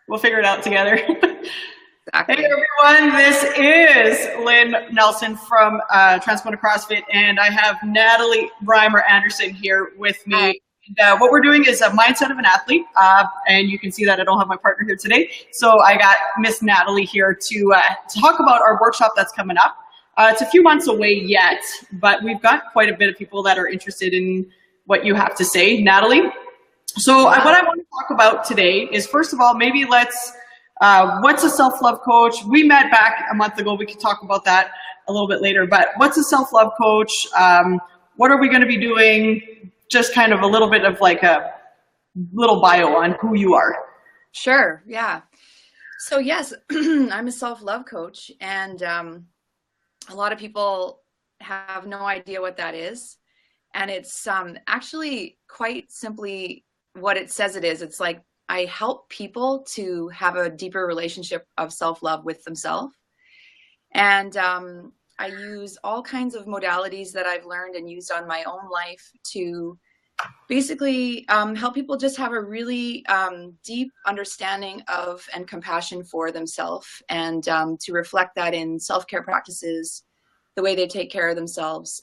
We'll figure it out together. Hey Exactly. everyone, this is Lynn Nelson from Transformative CrossFit, and I have Natalie Reimer Anderson here with Hi. me. And, what we're doing is a mindset of an athlete, and you can see that I don't have my partner here today, so I got Miss Natalie here to talk about our workshop that's coming up. It's a few months away yet, but we've got quite a bit of people that are interested in what you have to say, Natalie. So Yeah. what I want to talk about today is, first of all, maybe what's a self-love coach? We met back a month ago. We can talk about that a little bit later, but what's a self-love coach? What are we going to be doing? Just kind of a little bit of like a little bio on who you are. Sure. Yeah. So yes, I'm a self-love coach, and a lot of people have no idea what that is. And it's actually quite simply what it says it is. It's like I help people to have a deeper relationship of self-love with themselves. And I use all kinds of modalities that I've learned and used on my own life to basically help people just have a really deep understanding of and compassion for themselves, and to reflect that in self-care practices, the way they take care of themselves.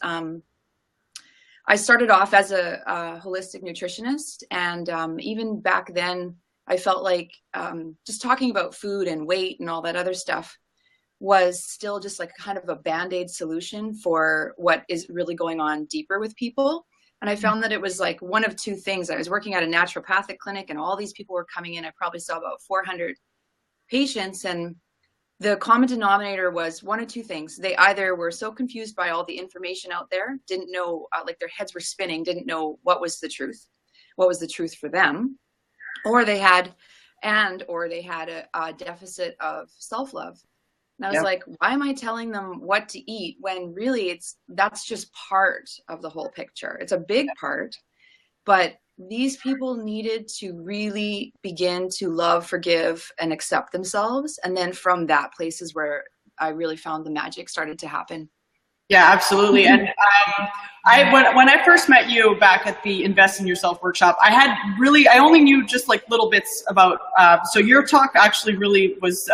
I started off as a holistic nutritionist, and even back then I felt like just talking about food and weight and all that other stuff was still just like kind of a band-aid solution for what is really going on deeper with people. And I found that it was like one of two things. I was working at a naturopathic clinic, and all these people were coming in. I probably saw about 400 patients, and the common denominator was one of two things. They either were so confused by all the information out there, didn't know, like their heads were spinning, didn't know what was the truth for them, or they had a deficit of self-love. And I was Yeah. like, why am I telling them what to eat when really that's just part of the whole picture? It's a big part, but these people needed to really begin to love, forgive, and accept themselves. And then from that place is where I really found the magic started to happen. Yeah, absolutely. And when I first met you back at the Invest in Yourself workshop, I only knew just like little bits about. So your talk actually really was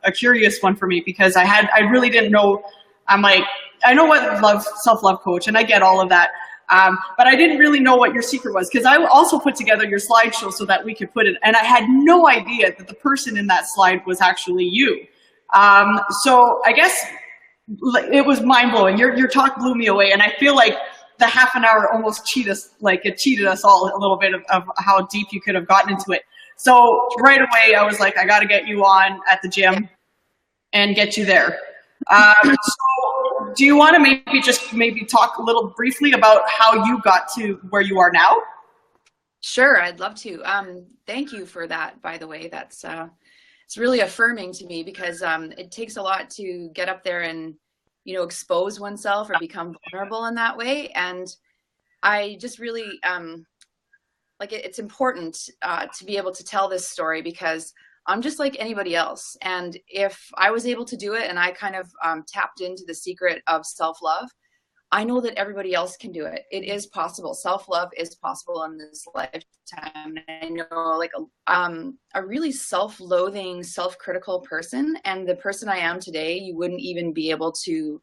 a curious one for me, because I really didn't know. I'm like, I know what self-love coach, and I get all of that. But I didn't really know what your secret was, because I also put together your slideshow so that we could put it, and I had no idea that the person in that slide was actually you. So I guess it was mind blowing. Your talk blew me away, and I feel like the half an hour almost cheated us all a little bit of how deep you could have gotten into it. So right away, I was like, I got to get you on at the gym and get you there. So do you want to maybe talk a little briefly about how you got to where you are now? Sure, I'd love to. Thank you for that, by the way. That's it's really affirming to me, because it takes a lot to get up there and, expose oneself or become vulnerable in that way. And I just really it's important to be able to tell this story, because I'm just like anybody else. And if I was able to do it, and I kind of tapped into the secret of self-love, I know that everybody else can do it. It is possible. Self-love is possible in this lifetime. I know, like a really self-loathing, self-critical person, and the person I am today, you wouldn't even be able to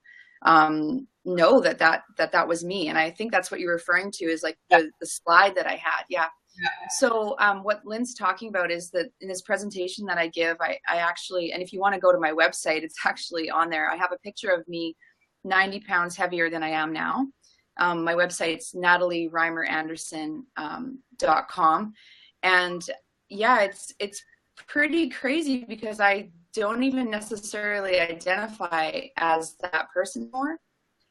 know that was me. And I think that's what you're referring to, is like the slide that I had. Yeah. So what Lynne's talking about is that in this presentation that I give, I actually, and if you want to go to my website, it's actually on there. I have a picture of me 90 pounds heavier than I am now. My website's nataliereimeranderson.com. And yeah, it's pretty crazy, because I don't even necessarily identify as that person anymore.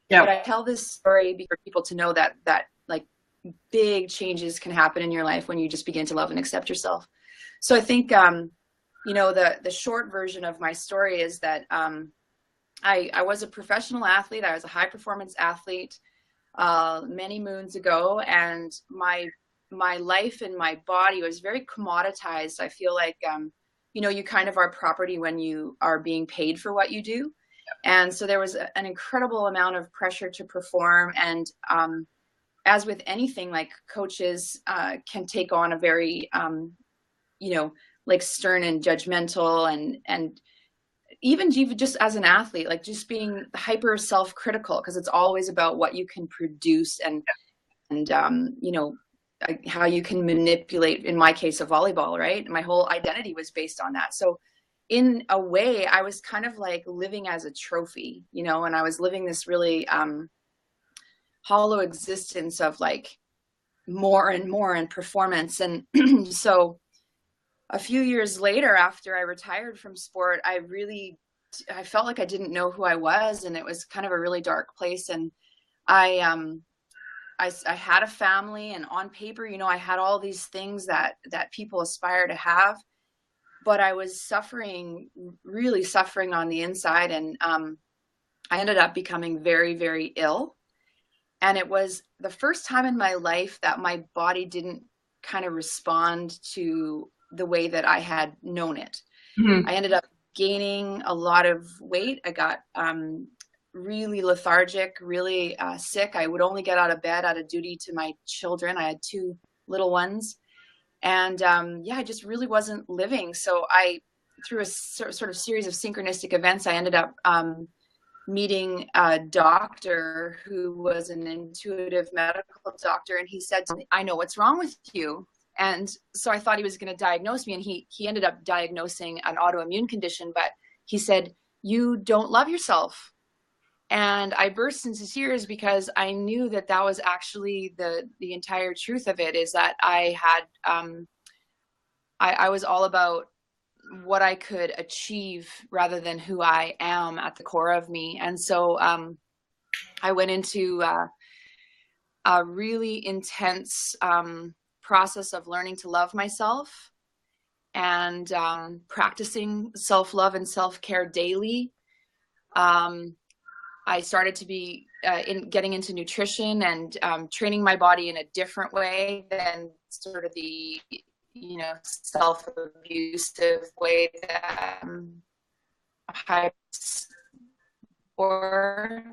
Yeah. But I tell this story for people to know that like big changes can happen in your life when you just begin to love and accept yourself. So I think, the short version of my story is that I was a professional athlete. I was a high performance athlete many moons ago, and my life and my body was very commoditized. I feel like, you kind of are property when you are being paid for what you do. And so there was an incredible amount of pressure to perform. And as with anything, like coaches can take on a very, like stern and judgmental, and even just as an athlete, like just being hyper self-critical, because it's always about what you can produce, and you know, how you can manipulate, in my case of volleyball, right? My whole identity was based on that. So in a way, I was kind of like living as a trophy, you know, and I was living this really hollow existence of like more and more and performance. And so a few years later, after I retired from sport, I felt like I didn't know who I was, and it was kind of a really dark place. And I had a family, and on paper, you know, I had all these things that people aspire to have, but I was really suffering on the inside. And I ended up becoming very, very ill. And it was the first time in my life that my body didn't kind of respond to the way that I had known it. Mm-hmm. I ended up gaining a lot of weight. I got really lethargic, really sick. I would only get out of bed out of duty to my children. I had 2 little ones. And yeah, I just really wasn't living. So through a sort of series of synchronistic events, I ended up meeting a doctor who was an intuitive medical doctor. And he said to me, "I know what's wrong with you." And so I thought he was going to diagnose me. And he ended up diagnosing an autoimmune condition. But he said, "You don't love yourself." And I burst into tears, because I knew that that was actually the entire truth of it, is that I had, I was all about what I could achieve rather than who I am at the core of me. And so I went into a really intense process of learning to love myself, and practicing self-love and self-care daily. I started to be getting into nutrition and training my body in a different way than sort of the, you know, self-abusive way that or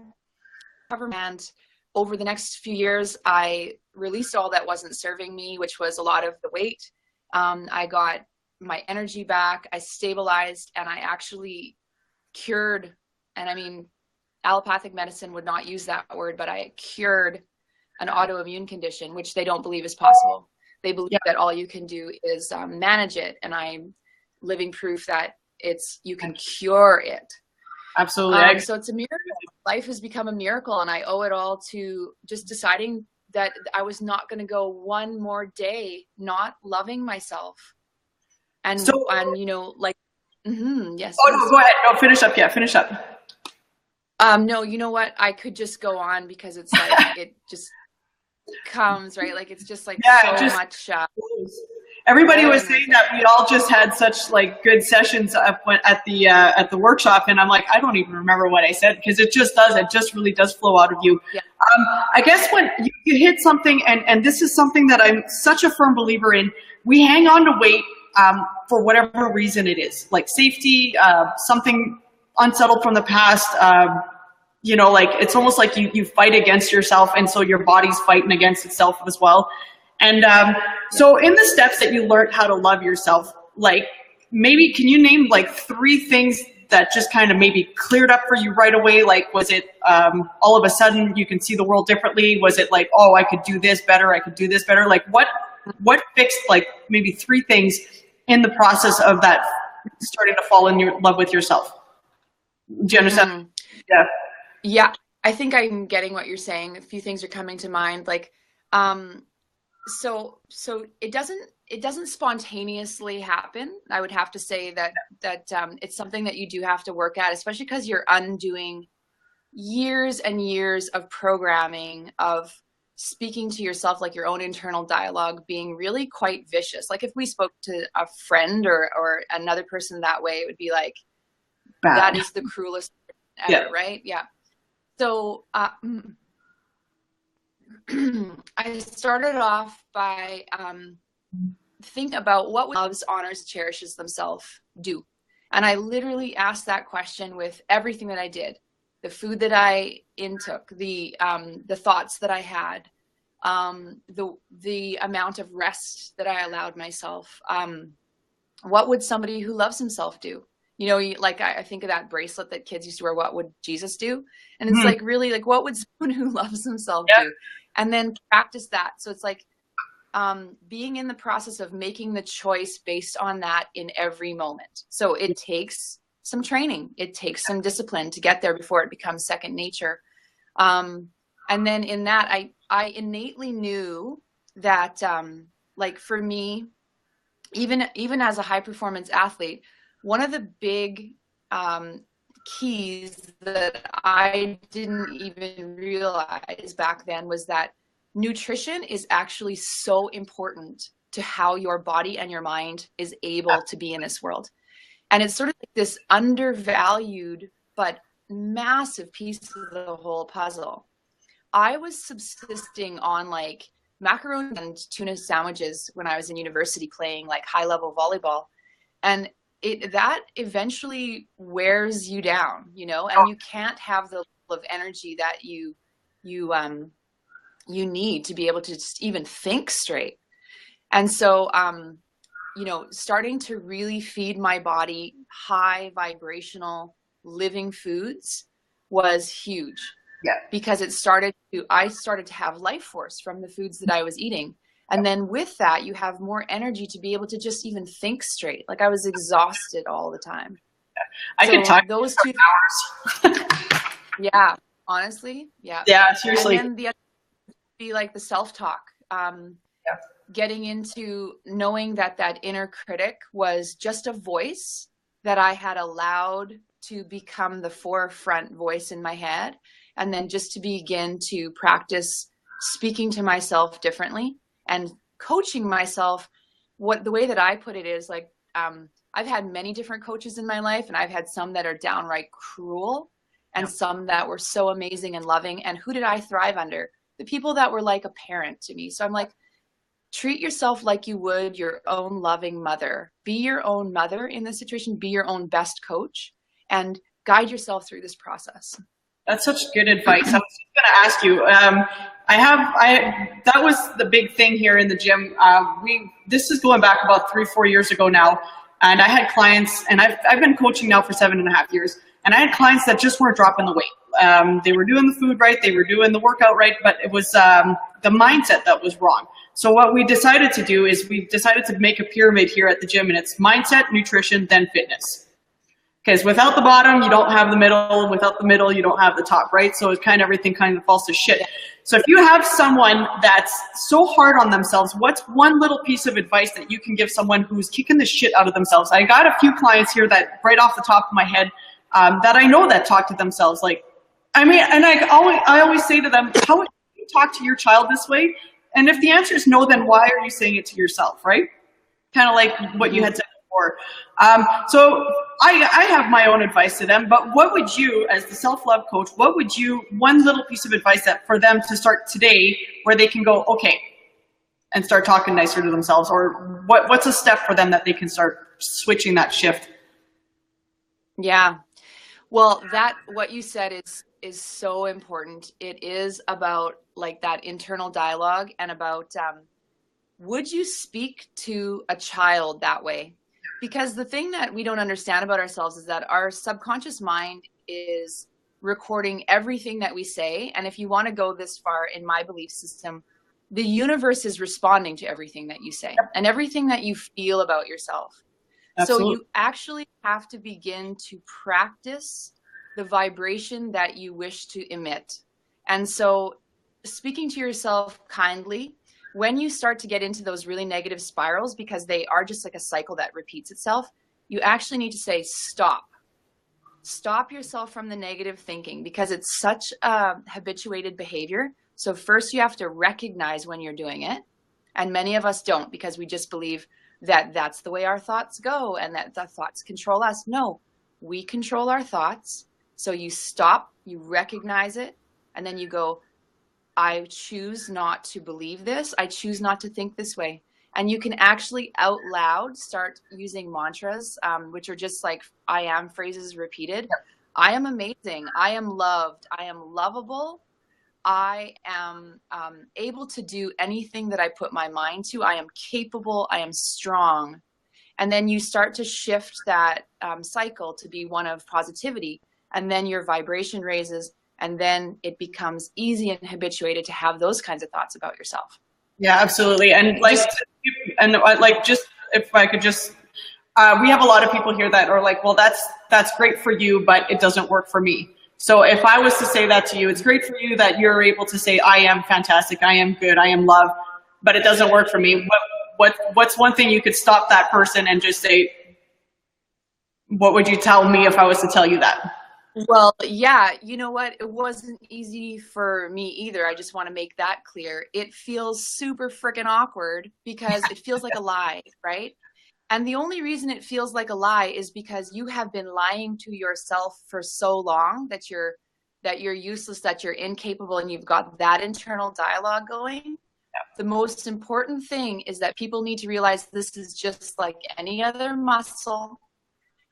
government. Over the next few years, I released all that wasn't serving me, which was a lot of the weight. I got my energy back, I stabilized, and I actually cured, and I mean, allopathic medicine would not use that word, but I cured an autoimmune condition, which they don't believe is possible. They believe that all you can do is manage it. And I'm living proof that you can cure it. Absolutely. So it's a miracle. Life has become a miracle. And I owe it all to just deciding that I was not going to go one more day not loving myself. And, you know, like, yes. Oh, no, go ahead. No, finish up. Yeah, finish up. No, you know what? I could just go on, because it's like, it just comes, right? Like, it's just like much. Everybody was saying that we all just had such like good sessions at the workshop. And I'm like, I don't even remember what I said, because it just really does flow out of you. Yeah. I guess when you hit something, and this is something that I'm such a firm believer in, we hang on to weight for whatever reason it is, like safety, something unsettled from the past, you know, like it's almost like you fight against yourself, and so your body's fighting against itself as well. And so in the steps that you learned how to love yourself, like maybe can you name like 3 things that just kind of maybe cleared up for you right away? Like, was it all of a sudden you can see the world differently? Was it like, oh, I could do this better, I could do this better? Like what fixed like maybe 3 things in the process of that starting to fall in love with yourself? Do you understand? Yeah. Yeah, I think I'm getting what you're saying. A few things are coming to mind. Like, so it doesn't spontaneously happen. I would have to say that it's something that you do have to work at, especially because you're undoing years and years of programming, of speaking to yourself, like your own internal dialogue being really quite vicious. Like if we spoke to a friend or another person that way, it would be like, bad. That is the cruelest ever, yeah. Right? Yeah. So I started off by thinking about what loves, honors, cherishes themselves do. And I literally asked that question with everything that I did. The food that I intook, the thoughts that I had, the amount of rest that I allowed myself, what would somebody who loves himself do? You know, like I think of that bracelet that kids used to wear, what would Jesus do? And it's like, really, like, what would someone who loves himself do? And then practice that. So it's like being in the process of making the choice based on that in every moment. So it takes some training. It takes some discipline to get there before it becomes second nature. And then in that, I innately knew that, like for me, even as a high performance athlete, one of the big keys that I didn't even realize back then was that nutrition is actually so important to how your body and your mind is able to be in this world. And it's sort of like this undervalued but massive piece of the whole puzzle. I was subsisting on like macaroni and tuna sandwiches when I was in university playing like high level volleyball. And that eventually wears you down, you know, and you can't have the level of energy that you need to be able to just even think straight. And so, you know, starting to really feed my body high vibrational living foods was huge. Yeah. Because I started to have life force from the foods that I was eating. And then with that, you have more energy to be able to just even think straight. Like I was exhausted all the time. I could talk those for 2 hours. Yeah, honestly. Yeah. Yeah, seriously. And then the other would be like the self-talk. Getting into knowing that inner critic was just a voice that I had allowed to become the forefront voice in my head. And then just to begin to practice speaking to myself differently and coaching myself. The way that I put it is like, I've had many different coaches in my life, and I've had some that are downright cruel and some that were so amazing and loving. And who did I thrive under? The people that were like a parent to me. So I'm like, treat yourself like you would your own loving mother. Be your own mother in this situation. Be your own best coach and guide yourself through this process. That's such good advice. I was just going to ask you. That was the big thing here in the gym. This is going back about 3-4 years ago now, and I had clients, and I've been coaching now for 7.5 years, and I had clients that just weren't dropping the weight. They were doing the food right, they were doing the workout right, but it was the mindset that was wrong. So what we decided to do is we decided to make a pyramid here at the gym, and it's mindset, nutrition, then fitness. Because without the bottom, you don't have the middle, and without the middle, you don't have the top, right? So it's everything kind of falls to shit. So if you have someone that's so hard on themselves, what's one little piece of advice that you can give someone who's kicking the shit out of themselves? I got a few clients here that right off the top of my head that I know that talk to themselves like, I mean, and I always say to them, how would you talk to your child this way? And if the answer is no, then why are you saying it to yourself, right? Kind of like what you had said before. So I have my own advice to them, but what would you, as the self-love coach, one little piece of advice that for them to start today where they can go, okay, and start talking nicer to themselves, or what's a step for them that they can start switching that shift? Yeah. Well, what you said is so important. It is about like that internal dialogue and about, would you speak to a child that way? Because the thing that we don't understand about ourselves is that our subconscious mind is recording everything that we say. And if you want to go this far in my belief system, the universe is responding to everything that you say and everything that you feel about yourself. Absolutely. So you actually have to begin to practice the vibration that you wish to emit. And so speaking to yourself kindly, when you start to get into those really negative spirals, because they are just like a cycle that repeats itself, you actually need to say, stop yourself from the negative thinking, because it's such a habituated behavior. So first you have to recognize when you're doing it. And many of us don't, because we just believe that that's the way our thoughts go and that the thoughts control us. No, we control our thoughts. So you stop, you recognize it, and then you go, I choose not to believe this. I choose not to think this way. And you can actually out loud start using mantras, which are just like I am phrases repeated. Yep. I am amazing. I am loved. I am lovable. I am able to do anything that I put my mind to. I am capable. I am strong. And then you start to shift that cycle to be one of positivity. And then your vibration raises, and then it becomes easy and habituated to have those kinds of thoughts about yourself. Yeah, absolutely. And like, just if I could just, we have a lot of people here that are like, well, that's great for you, but it doesn't work for me. So if I was to say that to you, it's great for you that you're able to say, I am fantastic, I am good, I am love, but it doesn't work for me. What's one thing you could stop that person and just say, what would you tell me if I was to tell you that? Well, yeah, you know what? It wasn't easy for me either. I just want to make that clear. It feels super freaking awkward because it feels like a lie, right? And the only reason it feels like a lie is because you have been lying to yourself for so long that you're useless, that you're incapable, and you've got that internal dialogue going. The most important thing is that people need to realize this is just like any other muscle.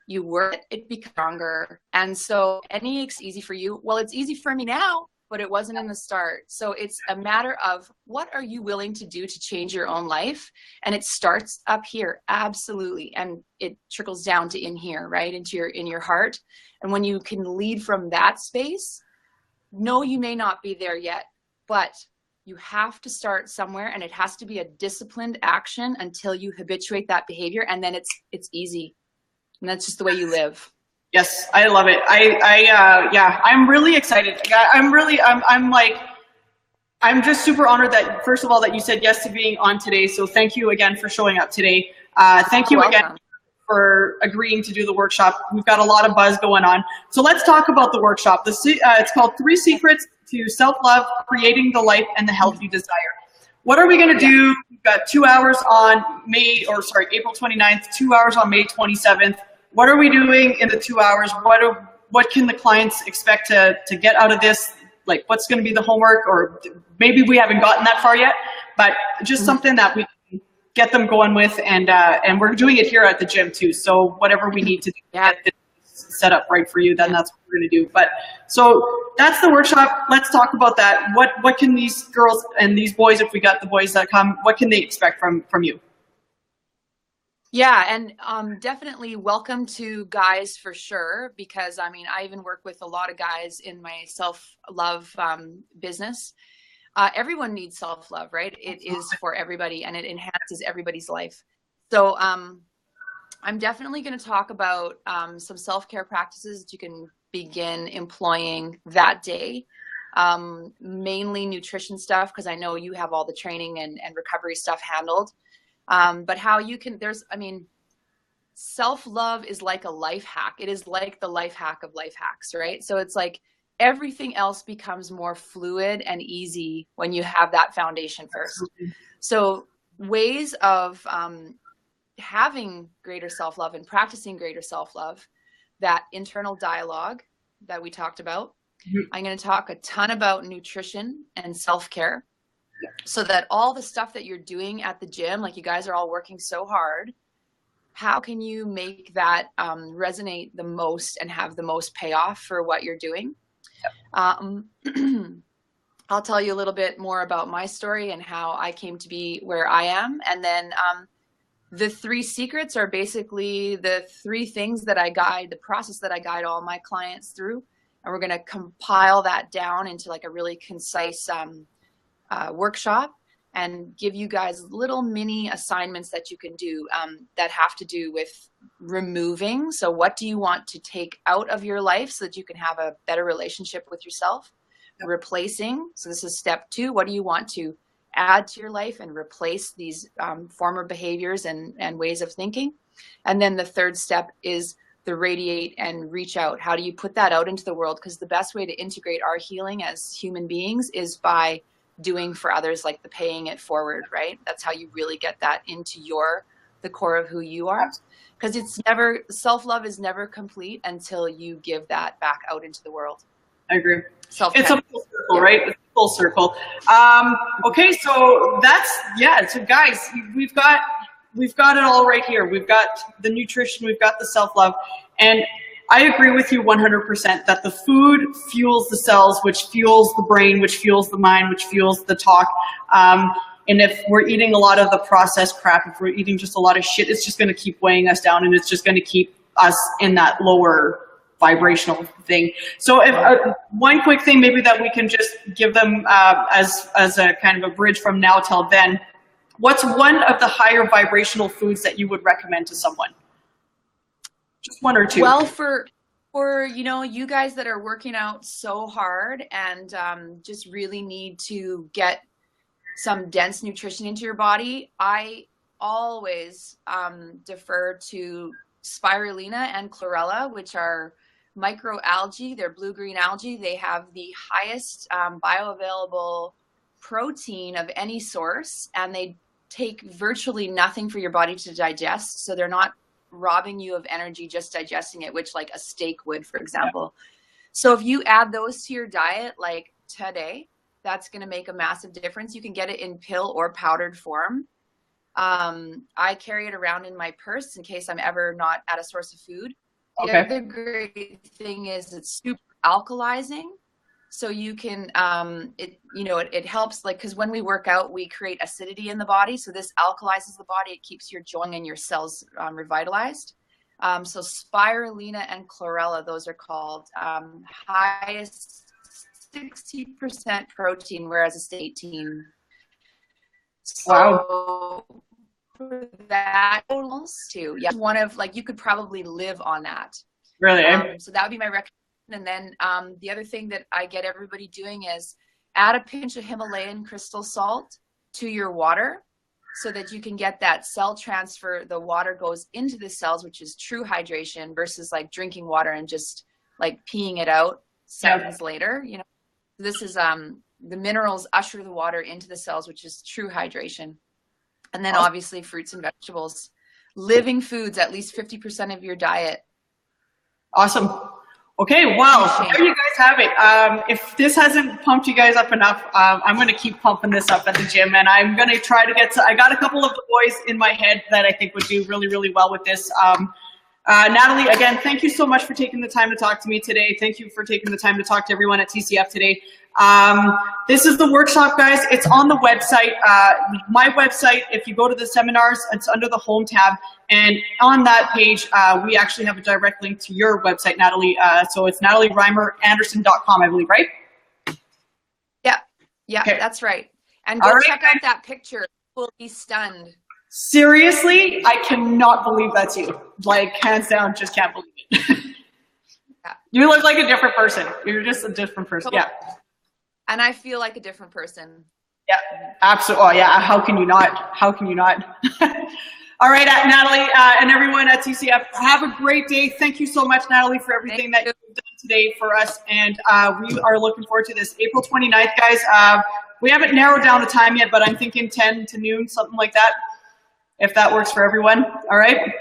You work it becomes stronger. And so it's easy for you. Well, it's easy for me now, but it wasn't in the start. So it's a matter of what are you willing to do to change your own life? And it starts up here, absolutely. And it trickles down to in here, right? In your heart. And when you can lead from that space, no, you may not be there yet, but you have to start somewhere, and it has to be a disciplined action until you habituate that behavior. And then it's easy. And that's just the way you live. Yes, I love it. Yeah, I'm really excited. I'm just super honored that, first of all, that you said yes to being on today. So thank you again for showing up today. Thank you again for agreeing to do the workshop. We've got a lot of buzz going on. So let's talk about the workshop. It's called 3 Secrets to Self-Love, Creating the Life and the Health You Desire. What are we going to do? We've got 2 hours on April 29th, 2 hours on May 27th. What are we doing in the 2 hours? What can the clients expect to get out of this? Like, what's going to be the homework? Or maybe we haven't gotten that far yet, but just something that we can get them going with. And we're doing it here at the gym too. So whatever we need to do to get this set up right for you, then that's what we're going to do. But so that's the workshop. Let's talk about that. What can these girls and these boys, if we got the boys that come, what can they expect from you? Yeah, and definitely welcome to guys for sure, because I mean, I even work with a lot of guys in my self-love business. Everyone needs self-love, right? It is for everybody, and it enhances everybody's life. So I'm definitely going to talk about some self-care practices that you can begin employing that day. Mainly nutrition stuff, because I know you have all the training and recovery stuff handled. But how you can, self-love is like a life hack. It is like the life hack of life hacks, right? So it's like everything else becomes more fluid and easy when you have that foundation first. So ways of having greater self-love and practicing greater self-love, that internal dialogue that we talked about. I'm going to talk a ton about nutrition and self-care, so that all the stuff that you're doing at the gym, like you guys are all working so hard, how can you make that resonate the most and have the most payoff for what you're doing? I'll tell you a little bit more about my story and how I came to be where I am. And then the 3 secrets are basically the 3 things that I guide, the process that I guide all my clients through. And we're going to compile that down into like a really concise workshop and give you guys little mini assignments that you can do that have to do with removing. So what do you want to take out of your life so that you can have a better relationship with yourself? Replacing. So this is step 2. What do you want to add to your life and replace these former behaviors and ways of thinking? And then the 3rd step is the radiate and reach out. How do you put that out into the world? Because the best way to integrate our healing as human beings is by doing for others, like the paying it forward, right? That's how you really get that into the core of who you are. Because self-love is never complete until you give that back out into the world. I agree. It's a full circle, yeah. Right? It's a full circle. Okay, so so guys, we've got it all right here. We've got the nutrition, we've got the self-love, and I agree with you 100% that the food fuels the cells, which fuels the brain, which fuels the mind, which fuels the talk. And if we're eating a lot of the processed crap, if we're eating just a lot of shit, it's just going to keep weighing us down, and it's just going to keep us in that lower vibrational thing. So if one quick thing maybe that we can just give them as a kind of a bridge from now till then, what's one of the higher vibrational foods that you would recommend to someone? Just one or two. Well, for you know, you guys that are working out so hard and just really need to get some dense nutrition into your body, I always defer to spirulina and chlorella, which are microalgae. They're blue-green algae. They have the highest bioavailable protein of any source, and they take virtually nothing for your body to digest. So they're not robbing you of energy just digesting it, which like a steak would, for example. Yeah. So if you add those to your diet, like today, that's going to make a massive difference. You can get it in pill or powdered form. I carry it around in my purse in case I'm ever not at a source of food. The other great thing is it's super alkalizing. So you can, it helps, like, because when we work out, we create acidity in the body. So this alkalizes the body. It keeps your joint and your cells revitalized. So spirulina and chlorella, those are called highest 60% protein, whereas it's 18. So wow. For that too, yeah, one of, like, you could probably live on that. Really? So that would be my recommendation. And then the other thing that I get everybody doing is add a pinch of Himalayan crystal salt to your water so that you can get that cell transfer. The water goes into the cells, which is true hydration, versus like drinking water and just like peeing it out seconds later. You know, this is the minerals usher the water into the cells, which is true hydration. And then obviously fruits and vegetables, living foods, at least 50% of your diet. Awesome. Okay, well, there you guys have it. If this hasn't pumped you guys up enough, I'm going to keep pumping this up at the gym, and I'm going to try to I got a couple of the boys in my head that I think would do really, really well with this. Natalie, again, thank you so much for taking the time to talk to me today. Thank you for taking the time to talk to everyone at TCF today. This is the workshop, guys. It's on the website. My website, if you go to the seminars, it's under the home tab. And on that page, we actually have a direct link to your website, Natalie. So it's NatalieReimerAnderson.com, I believe, right? Yeah, okay. That's right. And go check out that picture. You'll be stunned. Seriously, I cannot believe that's you. Like, hands down, just can't believe it. Yeah. You look like a different person. You're just a different person. Totally. Yeah. And I feel like a different person. Yeah, absolutely. Oh, yeah. How can you not? How can you not? All right, Natalie, and everyone at TCF, have a great day. Thank you so much, Natalie, for everything that you've done today for us. And we are looking forward to this April 29th, guys. We haven't narrowed down the time yet, but I'm thinking 10 to noon, something like that, if that works for everyone. All right.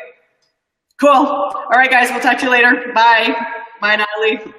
Cool. All right, guys, we'll talk to you later. Bye. Bye, Natalie.